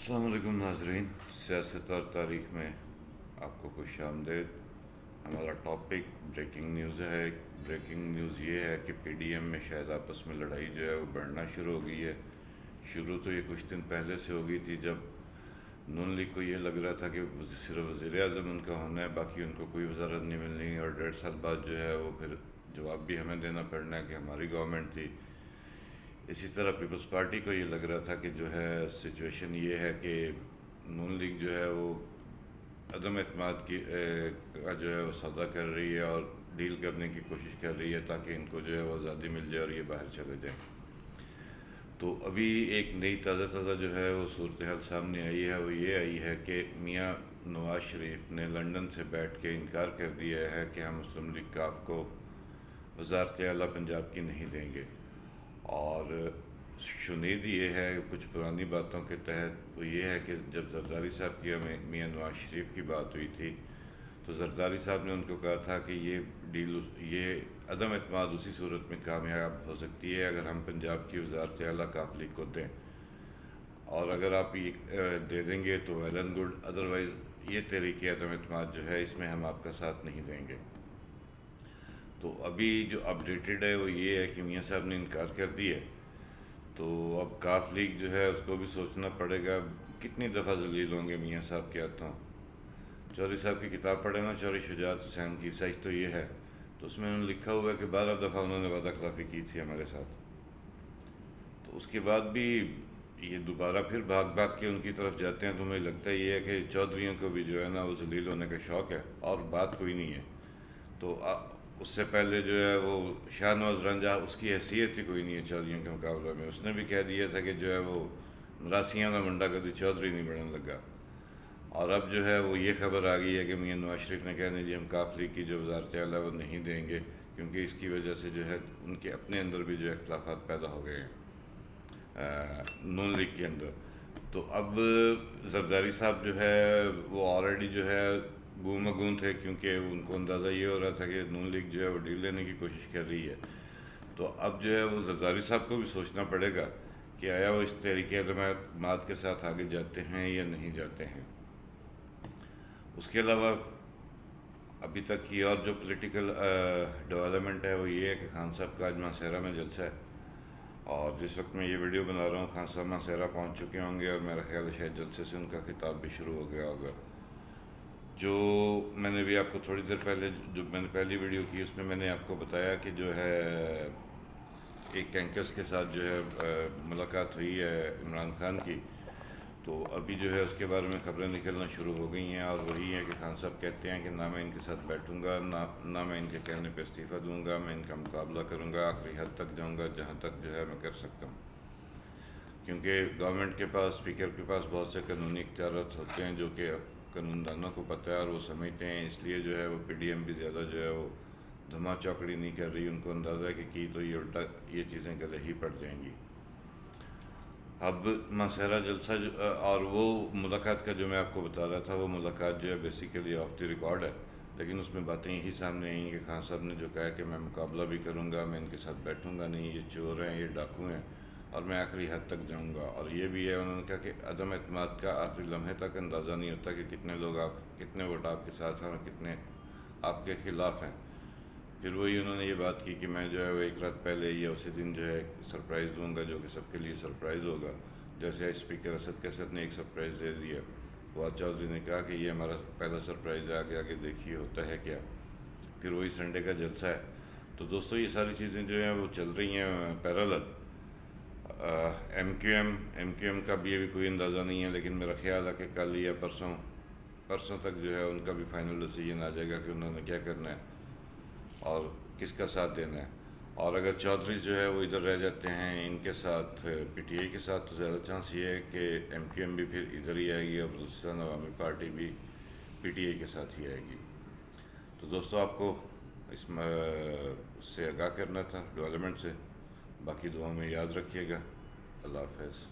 السلام علیکم ناظرین، سیاست اور تاریخ میں آپ کو خوش آمدید۔ ہمارا ٹاپک بریکنگ نیوز ہے۔ بریکنگ نیوز یہ ہے کہ پی ڈی ایم میں شاید آپس میں لڑائی جو ہے وہ بڑھنا شروع ہو گئی ہے۔ شروع تو یہ کچھ دن پہلے سے ہو گئی تھی، جب نون لیگ کو یہ لگ رہا تھا کہ صرف وزیر اعظم ان کا ہونا ہے، باقی ان کو کوئی وزارت نہیں ملنی، اور 1.5 سال بعد جو ہے وہ پھر جواب بھی ہمیں دینا پڑنا ہے کہ ہماری گورنمنٹ تھی۔ اسی طرح پیپلز پارٹی کو یہ لگ رہا تھا کہ جو ہے سچویشن یہ ہے کہ نون لیگ جو ہے وہ عدم اعتماد کا جو ہے وہ سودا کر رہی ہے اور ڈیل کرنے کی کوشش کر رہی ہے تاکہ ان کو جو ہے وہ آزادی مل جائے اور یہ باہر چلے جائیں۔ تو ابھی ایک نئی تازہ جو ہے وہ صورتحال سامنے آئی ہے، وہ یہ آئی ہے کہ میاں نواز شریف نے لندن سے بیٹھ کے انکار کر دیا ہے کہ ہم مسلم لیگ کاف کو وزارت اعلیٰ پنجاب کی نہیں دیں گے۔ اور شنید یہ ہے کچھ پرانی باتوں کے تحت، وہ یہ ہے کہ جب زرداری صاحب کی میاں نواز شریف کی بات ہوئی تھی تو زرداری صاحب نے ان کو کہا تھا کہ یہ عدم اعتماد اسی صورت میں کامیاب ہو سکتی ہے اگر ہم پنجاب کی وزارت اعلیٰ کاف لیگ کو دیں، اور اگر آپ یہ دے دیں گے تو ویل اینڈ گڈ، ادروائز یہ تحریک عدم اعتماد جو ہے اس میں ہم آپ کا ساتھ نہیں دیں گے۔ تو ابھی جو اپڈیٹڈ ہے وہ یہ ہے کہ میاں صاحب نے انکار کر دی ہے، تو اب کاف لیگ جو ہے اس کو بھی سوچنا پڑے گا کتنی دفعہ ذلیل ہوں گے میاں صاحب کے ہاتھوں۔ چودھری صاحب کی کتاب پڑھے نا، چودھری شجاعت حسین کی، سچ تو یہ ہے، تو اس میں انہوں نے لکھا ہوا ہے کہ 12 دفعہ انہوں نے وعدہ خلافی کی تھی ہمارے ساتھ، تو اس کے بعد بھی یہ دوبارہ پھر بھاگ کے ان کی طرف جاتے ہیں، تو مجھے لگتا ہے یہ ہے کہ چودھریوں کو بھی جو ہے نا وہ ذلیل ہونے کا شوق ہے اور بات کوئی نہیں ہے۔ تو اس سے پہلے جو ہے وہ شاہ نواز رنجا، اس کی حیثیت ہی کوئی نہیں ہے چودھریوں کے مقابلہ میں، اس نے بھی کہہ دیا تھا کہ جو ہے وہ مراسیاں کا منڈا کبھی چودھری نہیں بڑھنے لگا۔ اور اب جو ہے وہ یہ خبر آ گئی ہے کہ میاں نواز شریف نے کہنے جی ہم کاف لیگ کی جو وزارت اعلیٰ وہ نہیں دیں گے، کیونکہ اس کی وجہ سے جو ہے ان کے اپنے اندر بھی جو ہے اختلافات پیدا ہو گئے ہیں نون لیگ کے اندر۔ تو اب زرداری صاحب جو ہے وہ آلریڈی جو ہے گون تھے، کیونکہ ان کو اندازہ یہ ہو رہا تھا کہ نون لیگ جو ہے وہ ڈیل لینے کی کوشش کر رہی ہے۔ تو اب جو ہے وہ زرداری صاحب کو بھی سوچنا پڑے گا کہ آیا وہ اس تحریک عدم اعتماد کے ساتھ آگے جاتے ہیں یا نہیں جاتے ہیں۔ اس کے علاوہ ابھی تک کی اور جو پولیٹیکل ڈیولپمنٹ ہے وہ یہ ہے کہ خان صاحب کا آج ماسیرا میں جلسہ ہے، اور جس وقت میں یہ ویڈیو بنا رہا ہوں خان صاحب ماسیرا پہنچ چکے ہوں گے، اور میرا خیال ہے شاید جلسے سے ان کا خطاب بھی شروع ہو گیا ہوگا۔ جو میں نے بھی آپ کو تھوڑی دیر پہلے جو میں نے پہلی ویڈیو کی اس میں میں نے آپ کو بتایا کہ جو ہے ایک اینکرس کے ساتھ جو ہے ملاقات ہوئی ہے عمران خان کی، تو ابھی جو ہے اس کے بارے میں خبریں نکلنا شروع ہو گئی ہیں، اور وہی ہے کہ خان صاحب کہتے ہیں کہ نہ میں ان کے ساتھ بیٹھوں گا، نہ میں ان کے کہنے پہ استعفیٰ دوں گا، میں ان کا مقابلہ کروں گا، آخری حد تک جاؤں گا جہاں تک جو ہے میں کر سکتا ہوں، کیونکہ گورنمنٹ کے پاس، اسپیکر کے پاس بہت سے قانونی اختیارات ہوتے ہیں جو کہ قانون دانوں کو پتہ ہے اور وہ سمجھتے ہیں، اس لیے جو ہے وہ پی ڈی ایم بھی زیادہ جو ہے وہ دھما چوکڑی نہیں کر رہی، ان کو اندازہ ہے کہ کی تو یہ الٹا یہ چیزیں گلے ہی پڑ جائیں گی۔ اب ماسیرا جلسہ اور وہ ملاقات کا جو میں آپ کو بتا رہا تھا، وہ ملاقات جو ہے بیسیکلی آف دی ریکارڈ ہے، لیکن اس میں باتیں یہی سامنے آئیں کہ خان صاحب نے جو کہا کہ میں مقابلہ بھی کروں گا، میں ان کے ساتھ بیٹھوں گا نہیں، یہ چور ہیں، یہ ڈاکو ہیں، اور میں آخری حد تک جاؤں گا۔ اور یہ بھی ہے انہوں نے کہا کہ عدم اعتماد کا آخری لمحے تک اندازہ نہیں ہوتا کہ کتنے لوگ کتنے ووٹ آپ کے ساتھ ہیں اور کتنے آپ کے خلاف ہیں۔ پھر وہی انہوں نے یہ بات کی کہ میں جو ہے وہ ایک رات پہلے یا اسی دن جو ہے ایک سرپرائز دوں گا جو کہ سب کے لیے سرپرائز ہوگا، جیسے اسپیکر اسد کیسد نے ایک سرپرائز دے دیا۔ فواد چودھری نے کہا کہ یہ ہمارا پہلا سرپرائز ہے، آگے آگے دیکھیے ہوتا ہے کیا۔ پھر وہی سنڈے کا جلسہ ہے۔ تو دوستو یہ ساری چیزیں جو ہیں وہ چل رہی ہیں پیرالل۔ ایم کیو ایم کا بھی ابھی کوئی اندازہ نہیں ہے، لیکن میرا خیال ہے کہ کل یا پرسوں تک جو ہے ان کا بھی فائنل ڈیسیجن آ جائے گا کہ انہوں نے کیا کرنا ہے اور کس کا ساتھ دینا ہے۔ اور اگر چودھری جو ہے وہ ادھر رہ جاتے ہیں ان کے ساتھ پی ٹی آئی کے ساتھ، تو زیادہ چانس یہ ہے کہ ایم کیو ایم بھی پھر ادھر ہی آئے گی اور بلوچستان عوامی پارٹی بھی پی ٹی آئی کے ساتھ ہی آئے گی۔ تو دوستو آپ کو اس سے آگاہ کرنا تھا ڈیولپمنٹ سے، باقی دعاؤں میں یاد رکھیے گا۔ اللہ حافظ۔